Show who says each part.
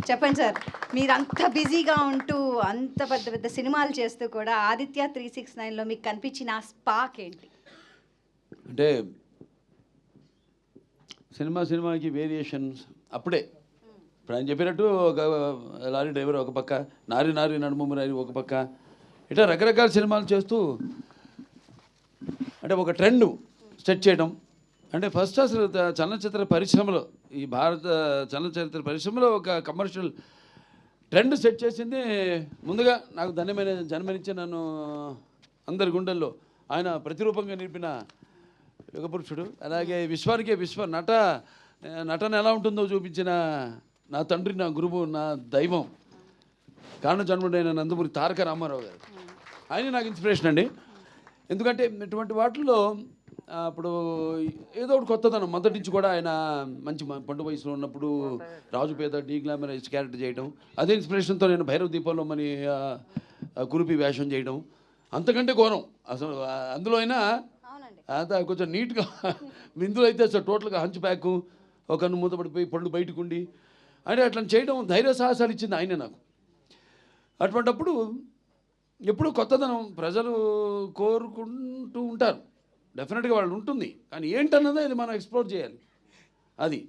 Speaker 1: చెప్పండి సార్, మీరు అంత బిజీగా ఉంటూ అంత పెద్ద పెద్ద సినిమాలు చేస్తూ కూడా ఆదిత్య 369లో మీకు కనిపించిన ఆ స్పార్క్ ఏంటి?
Speaker 2: అంటే సినిమాకి వేరియేషన్స్ అప్పుడే ఇప్పుడు ఆయన చెప్పినట్టు ఒక లారీ డ్రైవర్ ఒక పక్క, నారి నడుము నారి ఒక పక్క, ఇట్లా రకరకాల సినిమాలు చేస్తూ అంటే ఒక ట్రెండ్ సెట్ చేయడం. అంటే ఫస్ట్ అసలు చలనచిత్ర పరిశ్రమలో, ఈ భారత చలనచిత్ర పరిశ్రమలో ఒక కమర్షియల్ ట్రెండ్ సెట్ చేసింది ముందుగా నాకు ధన్యమైన జన్మనిచ్చి నన్ను అందరి గుండెల్లో ఆయన ప్రతిరూపంగా నిలిపిన యుగపురుషుడు. అలాగే విశ్వానికే నటన ఎలా ఉంటుందో చూపించిన నా తండ్రి, నా గురువు, నా దైవం, కారణ జన్ముడైన నందమూరి తారక రామారావు గారు. ఆయన నాకు ఇన్స్పిరేషన్ అండి. ఎందుకంటే ఇటువంటి వాటిల్లో అప్పుడు ఏదో ఒకటి కొత్తదనం మొదటి నుంచి కూడా ఆయన మంచి పండు వయసులో ఉన్నప్పుడు రాజుపేద డీ గ్లామరైజ్ క్యారెక్టర్ చేయడం, అదే ఇన్స్పిరేషన్తో నేను భైరవ దీపంలో మని కురుపి వేషం చేయడం అంతకంటే ఘోరం అసలు. అందులో అయినా అంత కొంచెం నీట్గా, ఇందులో అయితే అసలు టోటల్గా హంచ్ ప్యాక్, ఒక కన్ను మూతపడిపోయి పళ్ళు బయటకు ఉండి అంటే అట్లా చేయడం ధైర్య సాహసాలు ఇచ్చింది ఆయనే నాకు. అటువంటప్పుడు ఎప్పుడు కొత్తదనం ప్రజలు కోరుకుంటూ ఉంటారు, డెఫినెట్గా వాళ్ళు ఉంటుంది, కానీ ఏంటన్నదే అది మనం ఎక్స్ప్లోర్ చేయాలి. అది